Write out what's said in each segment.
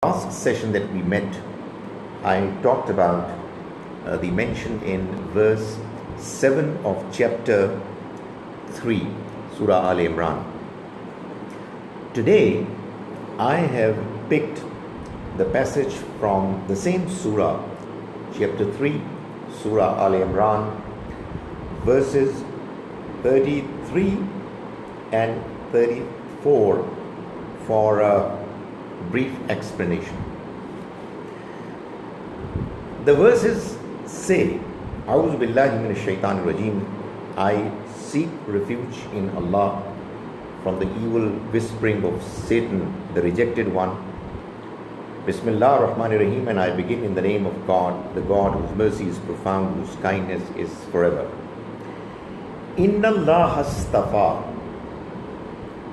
Last session that we met, I talked about the mention in verse 7 of chapter 3, Surah Al Imran. Today, I have picked the passage from the same surah, chapter 3, Surah Al Imran, verses 33 and 34 for a brief explanation. The verses say, A'udhu billahi minash shaitanir rajim, I seek refuge in Allah from the evil whispering of Satan, the rejected one. Bismillah ar-Rahmanir Rahim, and I begin in the name of God, the God whose mercy is profound, whose kindness is forever. Inna Allah astafa,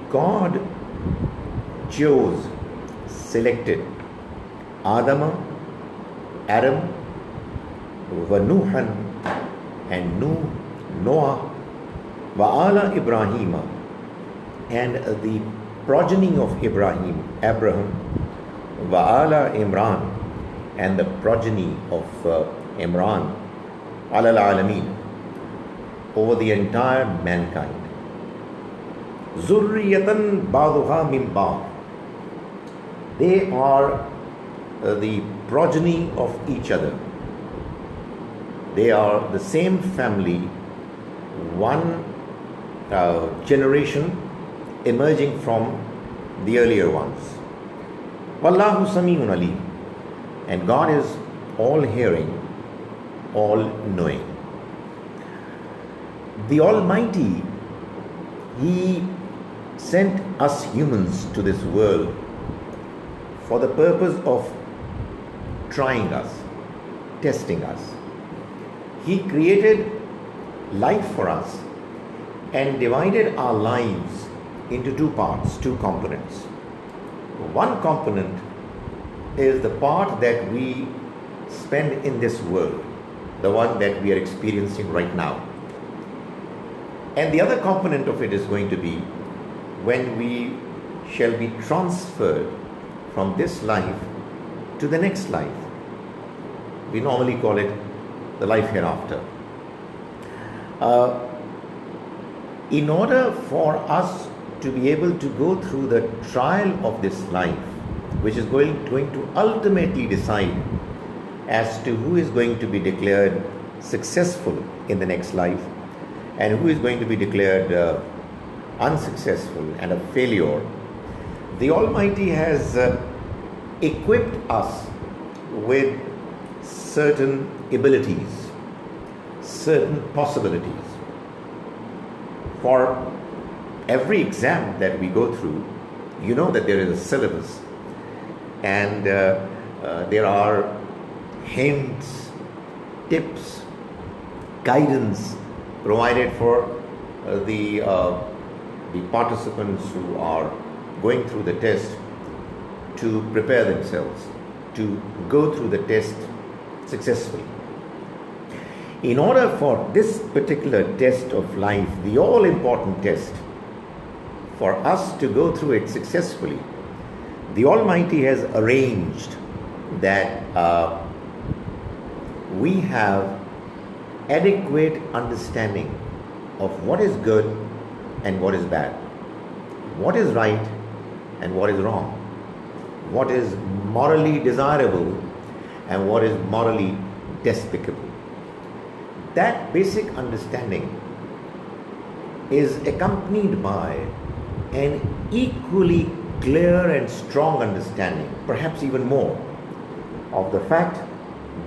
God chose, selected Adam, wa Nuhan, and Noah, wa ala Ibrahim, and the progeny of Abraham, wa ala Imran, and the progeny of Imran, ala al-alameen, over the entire mankind. Zurriyatan ba'duha min ba'd, they are the progeny of each other. They are the same family, one generation emerging from the earlier ones. Wallahu Sami'un Alim, and God is all hearing, all knowing. The Almighty, He sent us humans to this world for the purpose of trying us, testing us. He created life for us and divided our lives into two parts, two components. One component is the part that we spend in this world, the one that we are experiencing right now. And the other component of it is going to be when we shall be transferred from this life to the next life. We normally call it the life hereafter. In order for us to be able to go through the trial of this life, which is going to ultimately decide as to who is going to be declared successful in the next life and who is going to be declared unsuccessful and a failure, the Almighty has equipped us with certain abilities, certain possibilities. For every exam that we go through, you know that there is a syllabus, and there are hints, tips, guidance provided for the participants who are going through the test to prepare themselves to go through the test successfully. In order for this particular test of life, the all-important test, for us to go through it successfully, the Almighty has arranged that we have adequate understanding of what is good and what is bad, what is right and what is wrong, what is morally desirable and what is morally despicable. That basic understanding is accompanied by an equally clear and strong understanding, perhaps even more, of the fact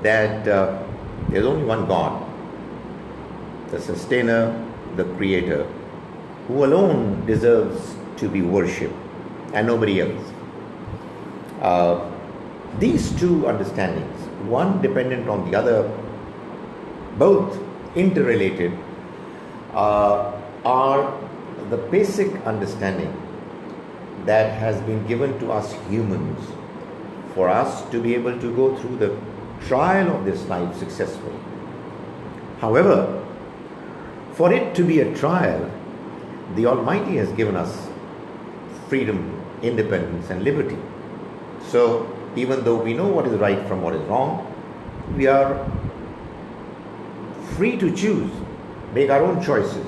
that there's only one God, the sustainer, the creator, who alone deserves to be worshipped and nobody else. These two understandings, one dependent on the other, both interrelated, are the basic understanding that has been given to us humans for us to be able to go through the trial of this life successfully. However, for it to be a trial, the Almighty has given us freedom, independence and liberty. So even though we know what is right from what is wrong, we are free to choose, make our own choices,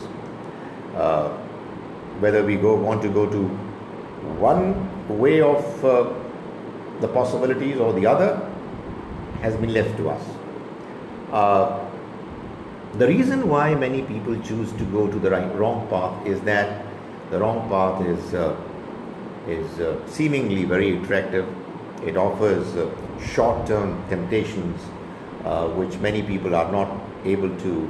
whether we want to go to one way of the possibilities or the other has been left to us. The reason why many people choose to go to the wrong path is that the wrong path is seemingly very attractive. It offers short-term temptations which many people are not able to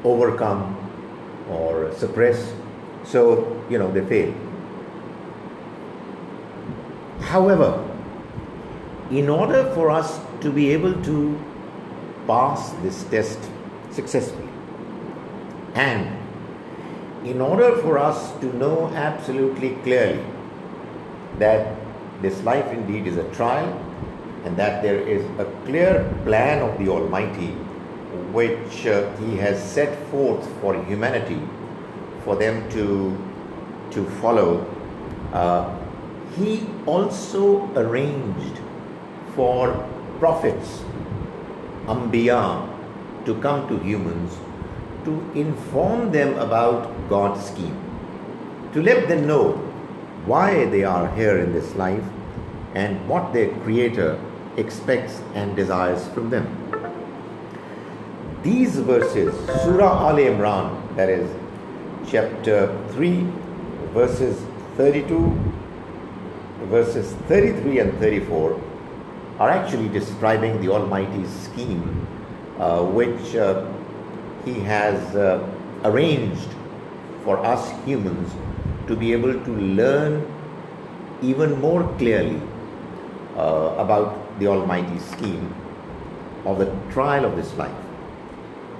overcome or suppress, so they fail. However, in order for us to be able to pass this test successfully, and in order for us to know absolutely clearly that this life indeed is a trial, and that there is a clear plan of the Almighty which He has set forth for humanity, for them to follow, He also arranged for prophets, Anbiya, to come to humans to inform them about God's scheme, to let them know why they are here in this life and what their Creator expects and desires from them. These verses, Surah Al-Imran, that is chapter 3, verses 32, verses 33 and 34, are actually describing the Almighty's scheme, which He has arranged for us humans to be able to learn even more clearly about the Almighty's scheme of the trial of this life.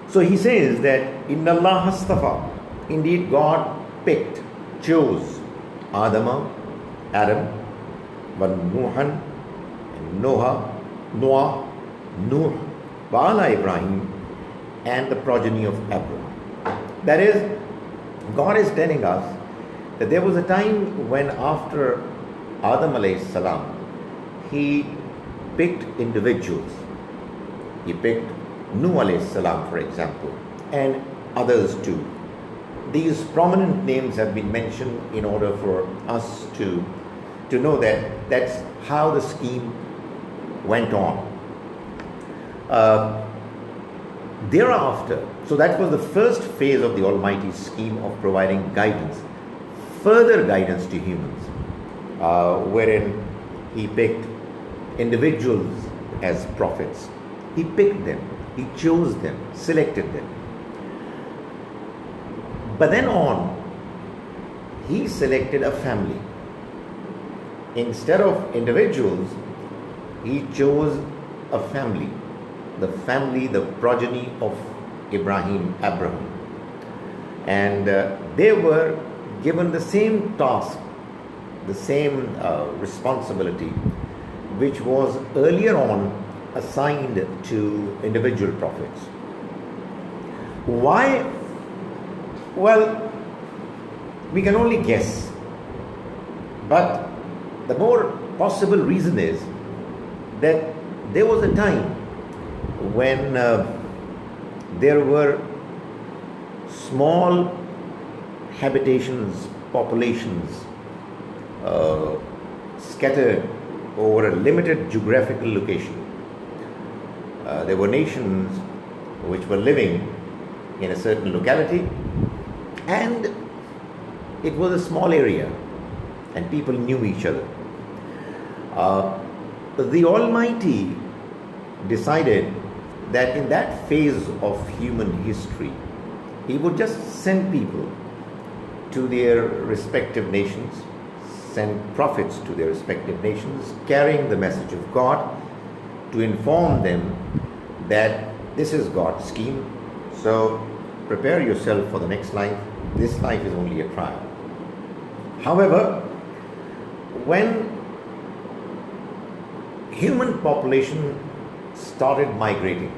So He says that Inna Allah hastafa, indeed God picked, chose Adam, wa Nuhan, Noah, Nuh, wa ala Ibrahim, and the progeny of Abraham. That is, God is telling us that there was a time when after Adam alayhi salam, He picked individuals. He picked Nuh alayhi salam, for example, and others too. These prominent names have been mentioned in order for us to know that that's how the scheme went on. Thereafter, so that was the first phase of the Almighty's scheme of providing guidance, further guidance to humans, wherein He picked individuals as prophets. He picked them, He chose them, selected them. But then on, He selected a family. Instead of individuals, He chose a family, the progeny of Abraham. And they were given the same task, the same responsibility, which was earlier on assigned to individual prophets. Why? Well, we can only guess. But the more possible reason is that there was a time when there were small habitations, populations scattered over a limited geographical location. There were nations which were living in a certain locality, and it was a small area, and people knew each other. The Almighty decided that in that phase of human history, He would just send people to their respective nations, send prophets to their respective nations, carrying the message of God to inform them that this is God's scheme. So prepare yourself for the next life. This life is only a trial. However, when human population started migrating,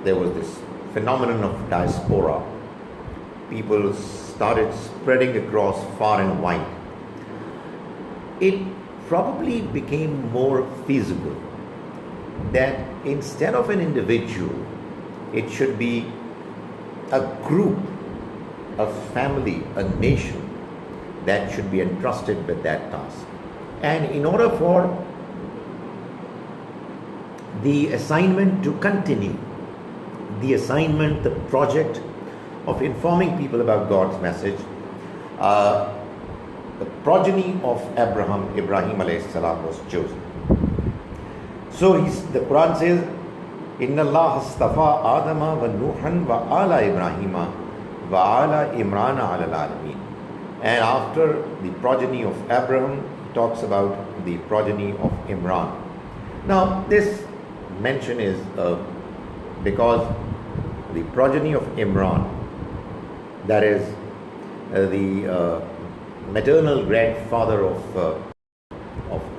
there was this phenomenon of diaspora, people started spreading across far and wide, it probably became more feasible that instead of an individual, it should be a group, a family, a nation that should be entrusted with that task. And in order for the assignment to continue, the assignment, the project of informing people about God's message, the progeny of Ibrahim alayhi salam was chosen. So the Quran says, Inna Allah astafa Adama wa Nuhan wa ala Ibrahima wa ala Imrana ala alamin. And after the progeny of Abraham, he talks about the progeny of Imran. Now this mention is because the progeny of Imran, that is the maternal grandfather of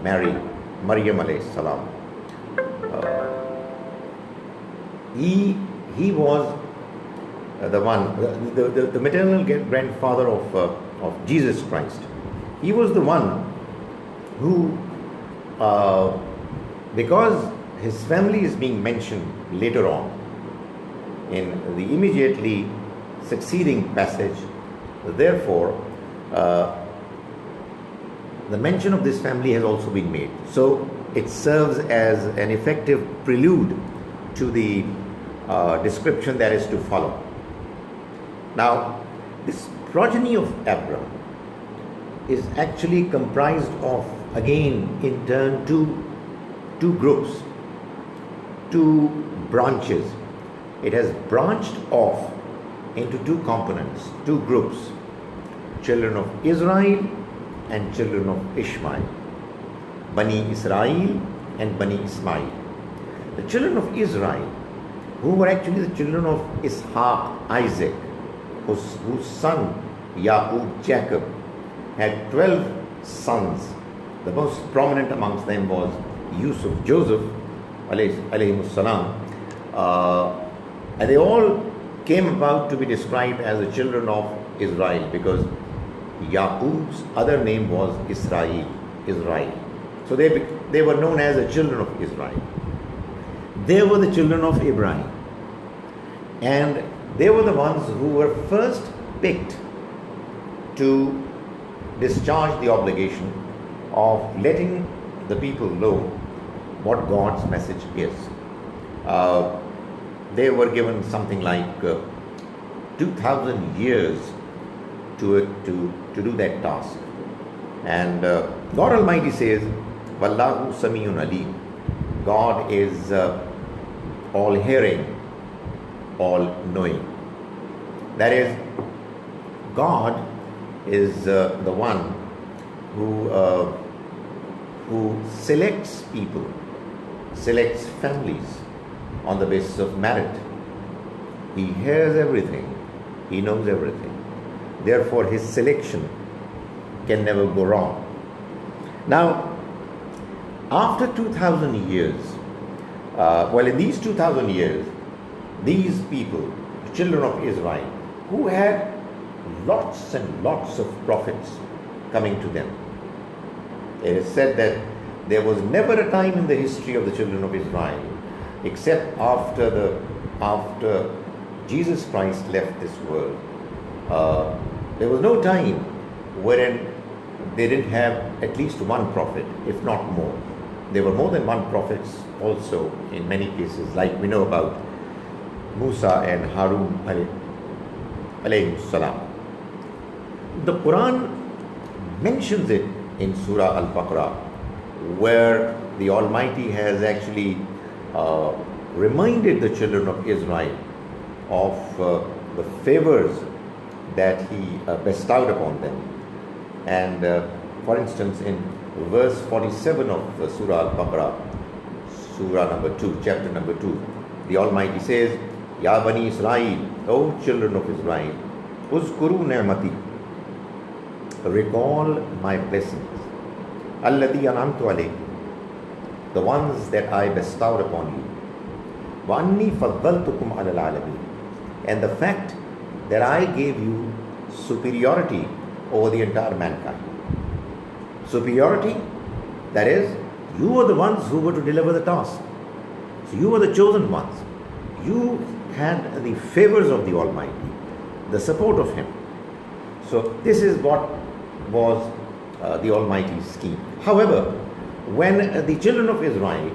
Maryam alayhi salam, he was the one, the maternal grandfather of Jesus Christ. He was the one who, because his family is being mentioned later on in the immediately succeeding passage, therefore the mention of this family has also been made. So it serves as an effective prelude to the description that is to follow. Now, this progeny of Abraham is actually comprised of, again, in turn, two groups, two branches. It has branched off into two components, two groups, children of Israel and children of Ishmael, Bani Israel and Bani Ismail. The children of Israel, who were actually the children of Ishaq, Isaac, whose son Yaqub, Jacob, had 12 sons. The most prominent amongst them was Joseph, alayhi salam, and they all came about to be described as the children of Israel because Yaqub's other name was Israel. So they were known as the children of Israel. They were the children of Ibrahim, and they were the ones who were first picked to discharge the obligation of letting the people know what God's message is. They were given something like 2,000 years to do that task. And God Almighty says, Wallahu Samiyun Alim. God is all hearing, all knowing. That is, God is the one who selects people, selects families on the basis of merit. He hears everything, he knows everything. Therefore, his selection can never go wrong. Now, after 2,000 years, in these 2,000 years, these people, the children of Israel, who had lots and lots of prophets coming to them. It is said that there was never a time in the history of the children of Israel, except after Jesus Christ left this world. There was no time wherein they didn't have at least one prophet, if not more. There were more than one prophets also in many cases, like we know about Musa and Harun alayhi salam. The Quran mentions it in Surah Al-Baqarah, where the Almighty has actually reminded the children of Israel of the favors that He bestowed upon them. And for instance, in verse 47 of Surah Al-Baqarah, Surah number 2, chapter number 2, the Almighty says, Ya Bani Israel, O children of Israel, Uzkuru ni'mati, recall my blessings, Alladhi an'amtu alaykum, the ones that I bestowed upon you, Wa anni faddaltukum ala al-alamin, and the fact that I gave you superiority over the entire mankind. Superiority, that is, you were the ones who were to deliver the task. So you were the chosen ones. You had the favors of the Almighty, the support of Him. So this is what was the Almighty's scheme. However, when the children of Israel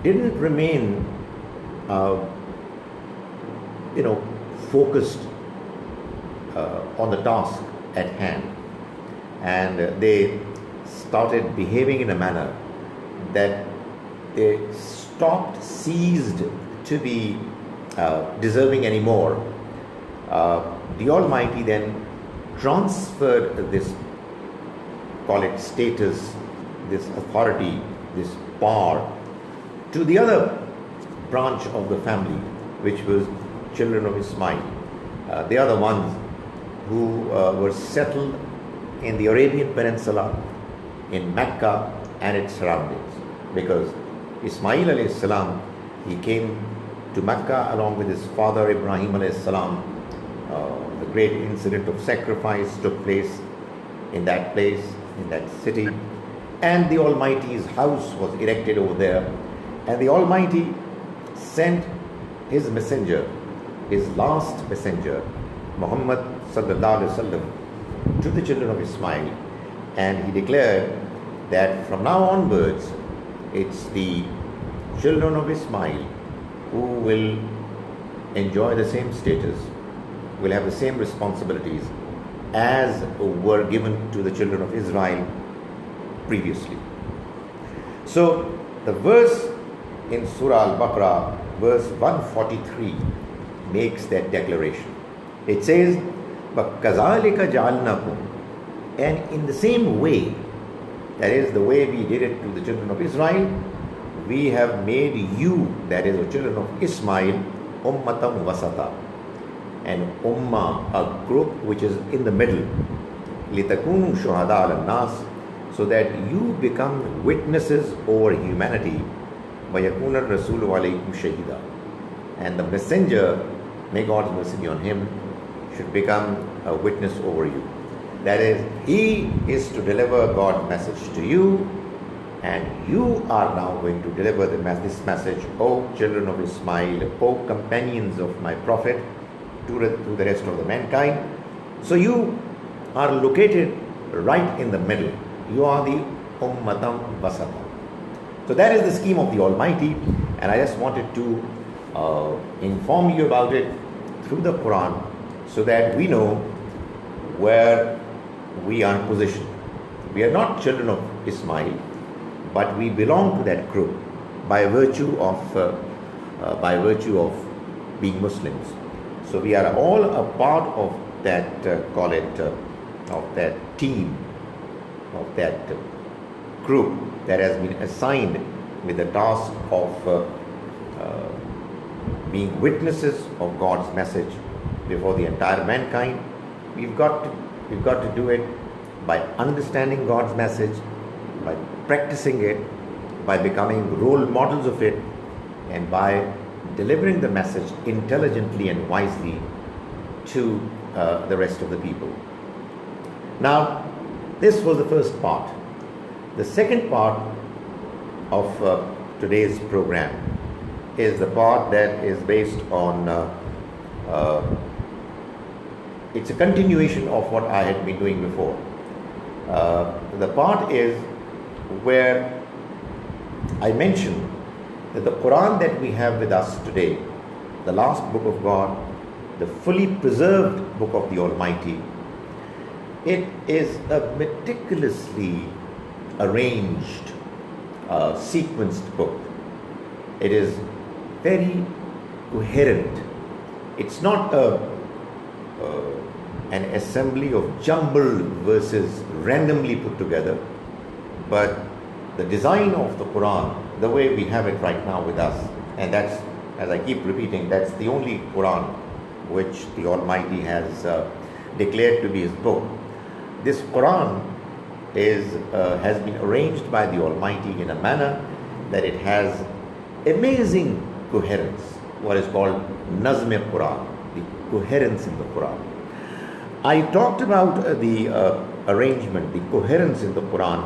didn't remain, focused on the task at hand, and they started behaving in a manner that they ceased to be deserving anymore, the Almighty then transferred this, call it status, this authority, this power, to the other branch of the family, which was children of Ismail. They are the ones who were settled in the Arabian Peninsula, in Mecca and its surroundings, because Ismail alayhi salam, he came to Mecca along with his father Ibrahim alayhi salam. The great incident of sacrifice took place in that place, in that city, and the Almighty's house was erected over there, and the Almighty sent His messenger, His last messenger, Muhammad sallallahu alaihi wasallam, to the children of Ismail, and He declared that from now onwards it's the children of Ismail who will enjoy the same status, will have the same responsibilities as were given to the children of Israel previously. So the verse in Surah Al-Baqarah, verse 143, makes that declaration. It says, وَكَذَلِكَ جَعَلْنَاكُمْ, and in the same way, that is the way we did it to the children of Israel, we have made you, that is the children of Ismail, ummatam wasata, and ummah, a group which is in the middle, litakunu shuhada al-nas, so that you become witnesses over humanity, وَيَكُونَ الرَّسُولُ عَلَيْكُمْ شَهِيدًا, and the messenger, may God's mercy be on him, should become a witness over you. That is, he is to deliver God's message to you, and you are now going to deliver this message, O children of Ismail, O companions of my Prophet, to the rest of the mankind. So you are located right in the middle. You are the ummatam wasata. So that is the scheme of the Almighty, and I just wanted to inform you about it through the Qur'an, so that we know where we are positioned. We are not children of Ismail, but we belong to that group by virtue of being Muslims. So we are all a part of that, of that team, of that group that has been assigned with the task of being witnesses of God's message before the entire mankind. We've got to do it by understanding God's message, by practicing it, by becoming role models of it, and by delivering the message intelligently and wisely to the rest of the people. Now, this was the first part. The second part of today's program is the part that is based on it's a continuation of what I had been doing before. The part is where I mentioned that the Qur'an that we have with us today, the last book of God, the fully preserved book of the Almighty, it is a meticulously arranged, sequenced book. It is very coherent. It's not an assembly of jumbled verses randomly put together, but the design of the Qur'an, the way we have it right now with us, and that's, as I keep repeating, that's the only Qur'an which the Almighty has declared to be His book. This Qur'an has been arranged by the Almighty in a manner that it has amazing coherence, what is called Nazm-e Qur'an, the coherence in the Quran. I talked about the arrangement, the coherence in the Quran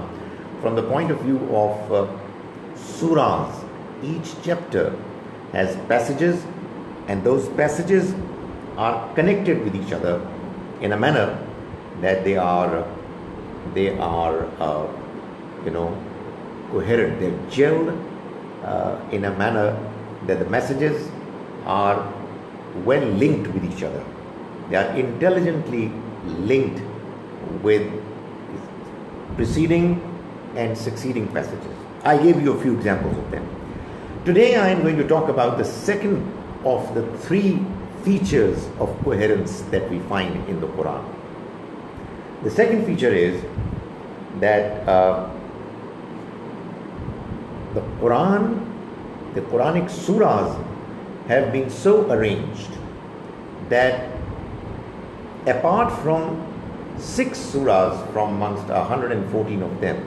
from the point of view of surahs. Each chapter has passages, and those passages are connected with each other in a manner that they are coherent. They're gelled in a manner that the messages are well linked with each other. They are intelligently linked with preceding and succeeding passages. I gave you a few examples of them. Today I am going to talk about the second of the three features of coherence that we find in the Quran. The second feature is that the Quranic surahs have been so arranged that apart from 6 surahs from amongst 114 of them,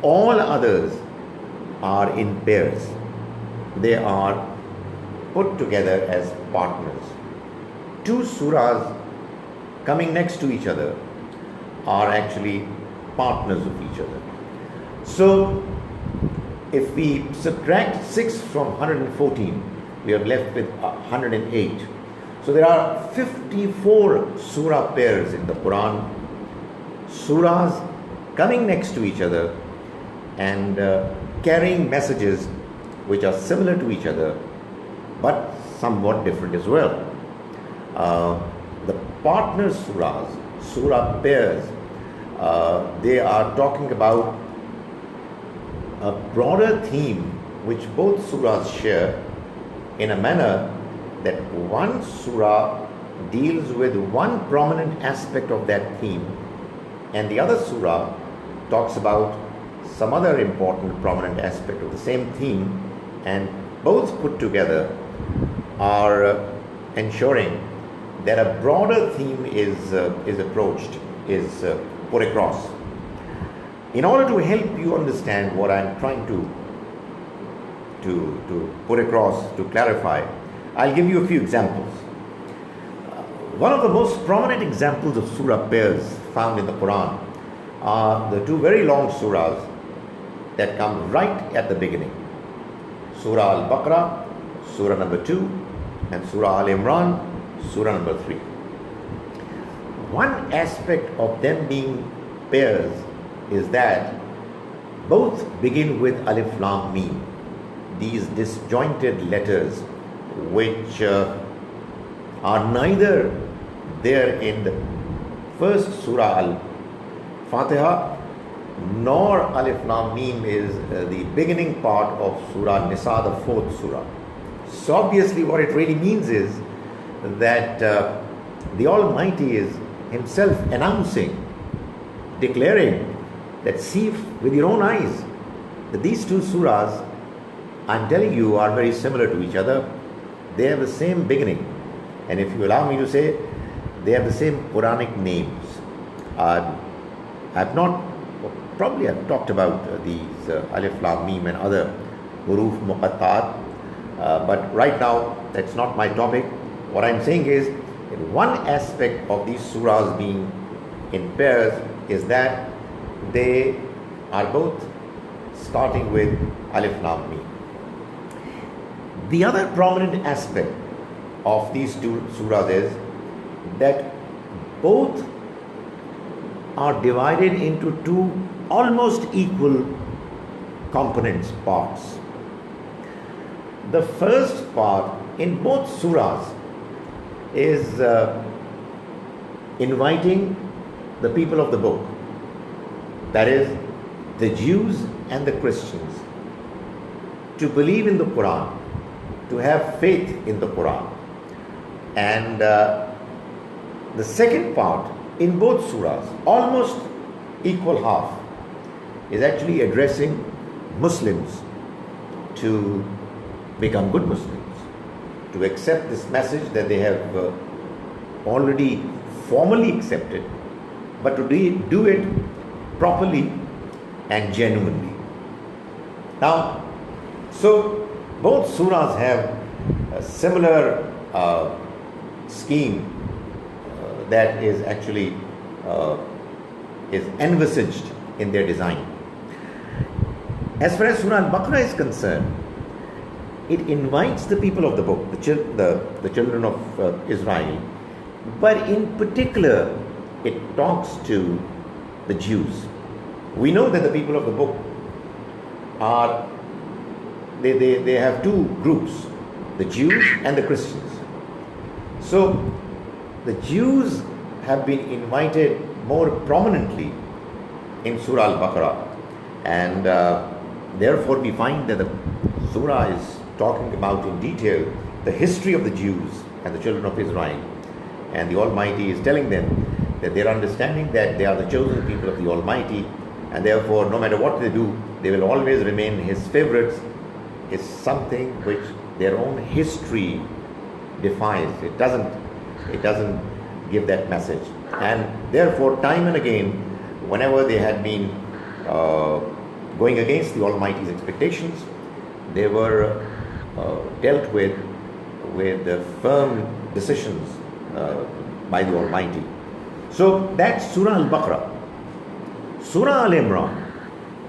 all others are in pairs. They are put together as partners. 2 surahs coming next to each other are actually partners of each other. So if we subtract 6 from 114, we are left with 108. So there are 54 surah pairs in the Quran, surahs coming next to each other and carrying messages which are similar to each other but somewhat different as well. The partner surahs, surah pairs, they are talking about a broader theme which both surahs share in a manner that one surah deals with one prominent aspect of that theme and the other surah talks about some other important prominent aspect of the same theme, and both put together are ensuring that a broader theme is approached, is put across. In order to help you understand what I'm trying to put across, to clarify, I'll give you a few examples. One of the most prominent examples of surah pairs found in the Quran are the 2 very long surahs that come right at the beginning. Surah Al-Baqarah, surah number 2, and Surah Al-Imran, surah number 3. One aspect of them being pairs is that both begin with Alif Lam Mim, these disjointed letters which are neither there in the first Surah Al-Fatiha nor Alif Lam Mim is the beginning part of Surah Nisa, the 4th surah. So obviously what it really means is that the Almighty is Himself announcing, declaring that see with your own eyes that these 2 surahs, I'm telling you, are very similar to each other. They have the same beginning, and if you allow me to say, they have the same Quranic names. I've talked about these Alif Lam Mim and other huruf muqatta'at, but right now that's not my topic. What I'm saying is that one aspect of these surahs being in pairs is that they are both starting with Alif Lam Mim. The other prominent aspect of these 2 surahs is that both are divided into 2 almost equal components, parts. The first part in both surahs is inviting the people of the book, that is, the Jews and the Christians, to believe in the Quran, to have faith in the Quran. And the second part in both surahs, almost equal half, is actually addressing Muslims to become good Muslims, to accept this message that they have already formally accepted, but to do it properly and genuinely. Now, so both surahs have a similar scheme that is actually is envisaged in their design. As far as Surah Al-Baqarah is concerned, it invites the people of the book, the children of Israel, but in particular, it talks to the Jews. We know that the people of the book are, they have two groups, the Jews and the Christians. So the Jews have been invited more prominently in Surah Al-Baqarah, and therefore we find that the Surah is talking about in detail the history of the Jews and the children of Israel, and the Almighty is telling them that they are understanding that they are the chosen people of the Almighty, and therefore no matter what they do, they will always remain His favorites, is something which their own history defies. It doesn't give that message. And therefore, time and again, whenever they had been going against the Almighty's expectations, they were dealt with firm decisions by the Almighty. So that's Surah Al-Baqarah. Surah Al-Imran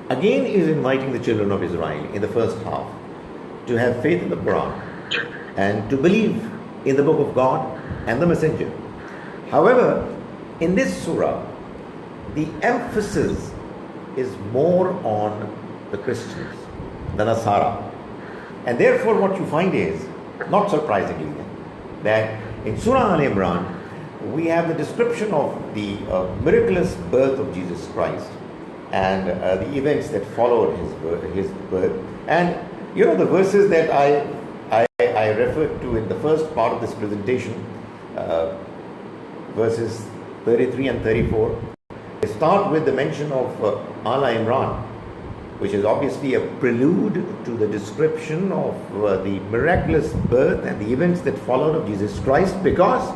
again is inviting the children of Israel in the first half to have faith in the Qur'an and to believe in the book of God and the messenger. However, in this surah, the emphasis is more on the Christians, the Nasara. And therefore what you find is, not surprisingly, that in Surah Al-Imran, we have the description of the miraculous birth of Jesus Christ and the events that followed his birth. And you know, the verses that I referred to in the first part of this presentation, verses 33 and 34, they start with the mention of Ala Imran, which is obviously a prelude to the description of the miraculous birth and the events that followed of Jesus Christ, because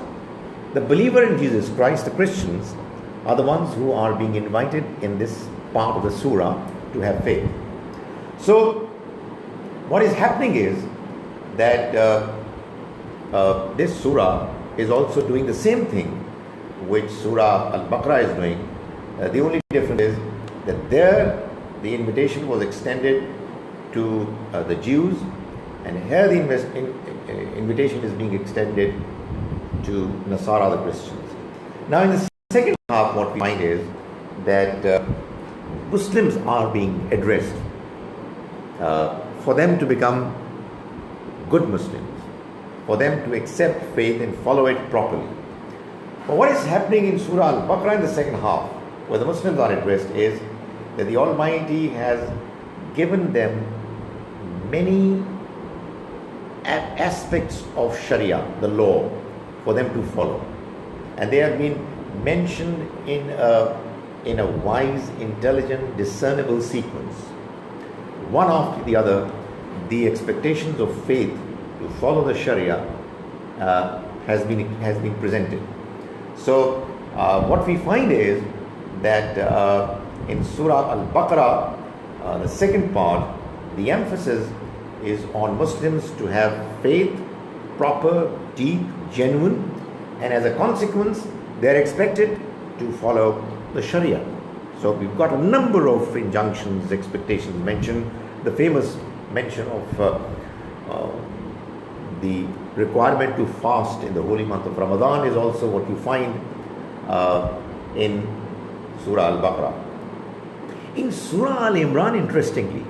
the believer in Jesus Christ, the Christians, are the ones who are being invited in this part of the surah to have faith. So what is happening is that this surah is also doing the same thing which Surah Al-Baqarah is doing. The only difference is that there the invitation was extended to the Jews, and here the invitation is being extended to Nasara, the Christians. Now in the second half, what we find is that Muslims are being addressed for them to become good Muslims, for them to accept faith and follow it properly. But what is happening in Surah Al-Baqarah in the second half, where the Muslims are addressed, is that the Almighty has given them many aspects of Sharia, the law, for them to follow. And they have been mentioned in a wise, intelligent, discernible sequence. One after the other, the expectations of faith to follow the Sharia has been presented. So what we find is that in Surah Al-Baqarah, the second part, the emphasis is on Muslims to have faith, proper, deep, genuine, and as a consequence, they are expected to follow the Sharia. So we've got a number of injunctions, expectations mentioned. The famous mention of the requirement to fast in the holy month of Ramadan is also what you find in Surah Al-Baqarah. In Surah Al-Imran, interestingly,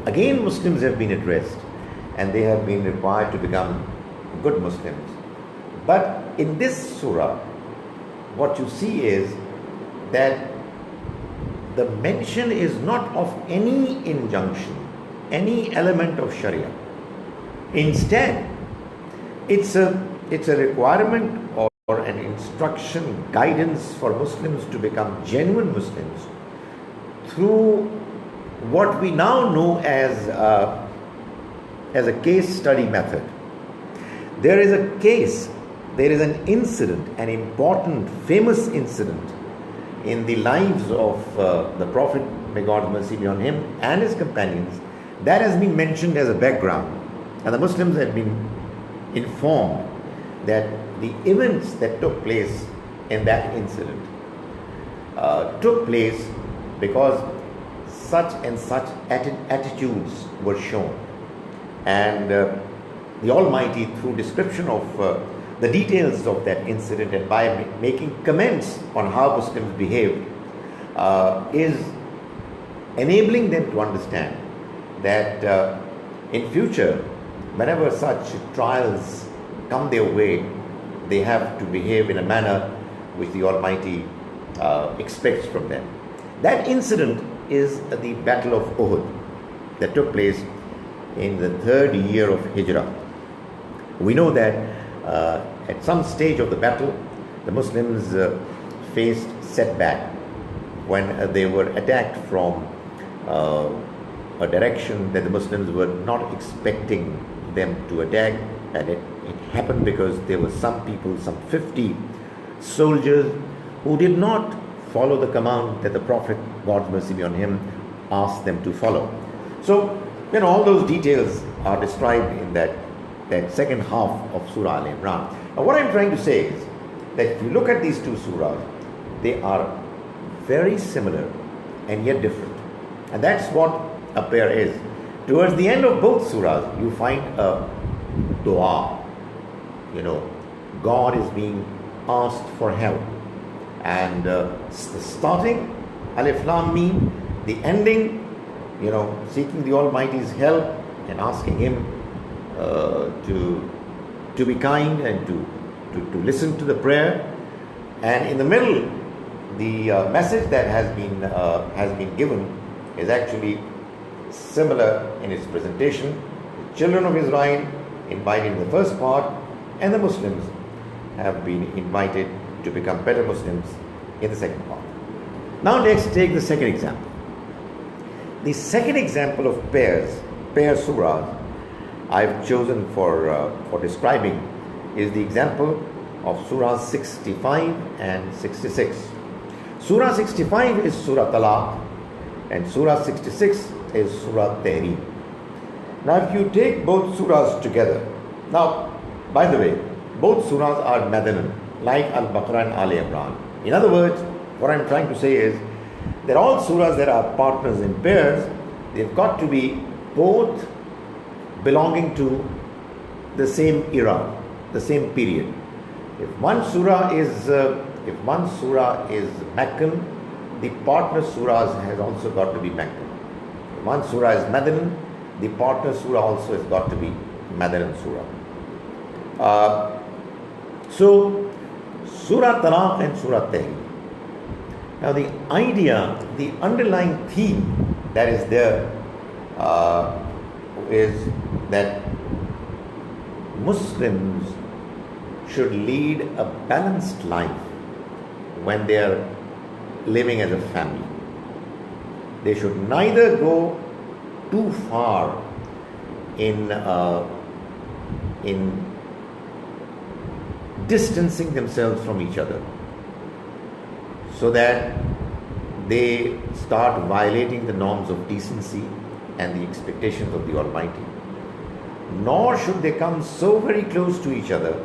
again Muslims have been addressed and they have been required to become good Muslims. But in this surah, what you see is that the mention is not of any injunction, any element of Sharia. Instead, it's a requirement or an instruction, guidance for Muslims to become genuine Muslims through what we now know as a case study method. There is a case, there is an incident, an important, famous incident in the lives of the Prophet, may God's mercy be on him, and his companions, that has been mentioned as a background. And the Muslims have been informed that the events that took place in that incident took place because such and such attitudes were shown. And the Almighty, through description of the details of that incident and by making comments on how Muslims behaved, is enabling them to understand that in future, whenever such trials come their way, they have to behave in a manner which the Almighty expects from them. That incident is the Battle of Uhud that took place in the 3rd year of Hijrah. We know that at some stage of the battle, the Muslims faced setback when they were attacked from a direction that the Muslims were not expecting them to attack, and it happened because there were some people, some 50 soldiers, who did not follow the command that the Prophet, God's mercy be on him, asked them to follow. So, all those details are described in that second half of Surah Al-Imran. Now, what I'm trying to say is that if you look at these two surahs, they are very similar and yet different. And that's what a prayer is. Towards the end of both surahs, you find a dua. God is being asked for help. And the starting, Alif Lam Mim, the ending, seeking the Almighty's help and asking Him to be kind and to listen to the prayer. And in the middle, the message that has been given is actually similar in its presentation. The children of Israel invited in the first part, and the Muslims have been invited to become better Muslims in the second part. Now let's take the second example. The second example of pair surahs I've chosen for describing is the example of Surah 65 and 66. Surah 65 is Surah Talaq and Surah 66 is Surah Tahrim. Now if you take both surahs together, now by the way, both surahs are Madanan, like Al-Baqarah and Al-Imran. In other words, what I'm trying to say is that all surahs that are partners in pairs, they've got to be both belonging to the same era, the same period. If one surah is Meccan, the partner surahs has also got to be Meccan. If one surah is Madanan, the partner surah also has got to be Madanan surah. So Surah Talaq and Surah Tahrim. Now the idea, the underlying theme that is there is that Muslims should lead a balanced life when they are living as a family. They should neither go too far in distancing themselves from each other so that they start violating the norms of decency and the expectations of the Almighty. Nor should they come so very close to each other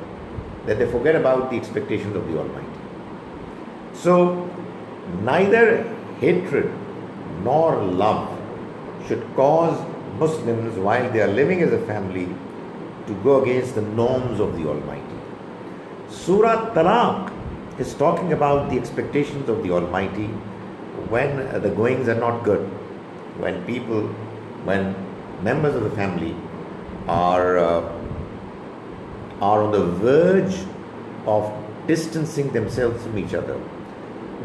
that they forget about the expectations of the Almighty. So, neither hatred nor love should cause Muslims, while they are living as a family, to go against the norms of the Almighty. Surah Talaq is talking about the expectations of the Almighty when the goings are not good, when members of the family are on the verge of distancing themselves from each other.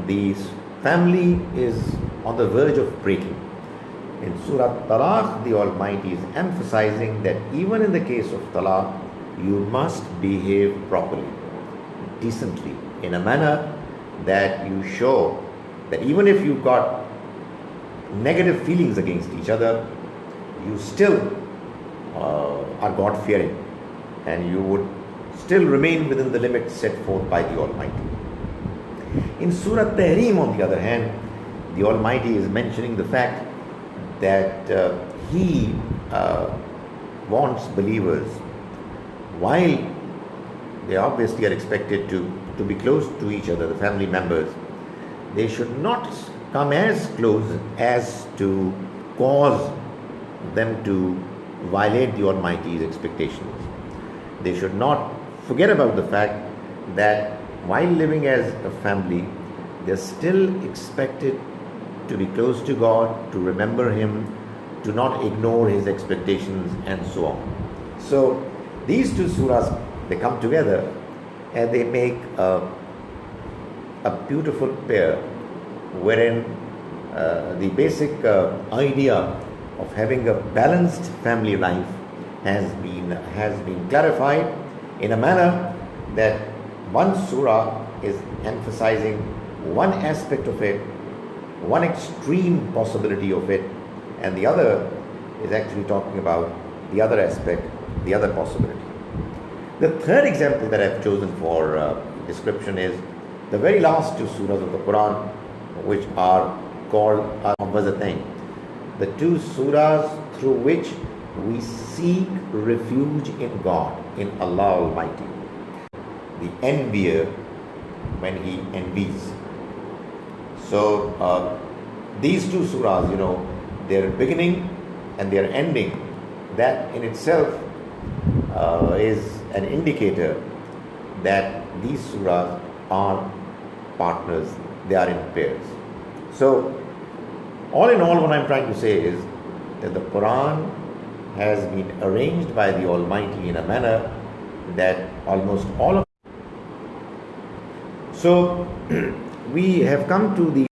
The family is on the verge of breaking. In Surah Talaq, the Almighty is emphasizing that even in the case of Talaq, you must behave properly, decently, in a manner that you show that even if you've got negative feelings against each other, you still are God-fearing and you would still remain within the limits set forth by the Almighty. In Surah Tahrim, on the other hand, the Almighty is mentioning the fact that He wants believers, while they obviously are expected to be close to each other, the family members. They should not come as close as to cause them to violate the Almighty's expectations. They should not forget about the fact that while living as a family, they're still expected to be close to God, to remember Him, to not ignore His expectations, and so on. So these two surahs, they come together and they make a beautiful pair wherein the basic idea of having a balanced family life has been clarified in a manner that one surah is emphasizing one aspect of it, one extreme possibility of it, and the other is actually talking about the other aspect, the other possibility. The third example that I've chosen for description is the very last two surahs of the Qur'an, which are called Al-Mu'awwidhatayn, the two surahs through which we seek refuge in God, in Allah Almighty, the envier when he envies. So these two surahs, their beginning and their ending, that in itself is an indicator that these surahs are partners, they are in pairs. So all in all, what I'm trying to say is that the Quran has been arranged by the Almighty in a manner that almost all of. So we have come to the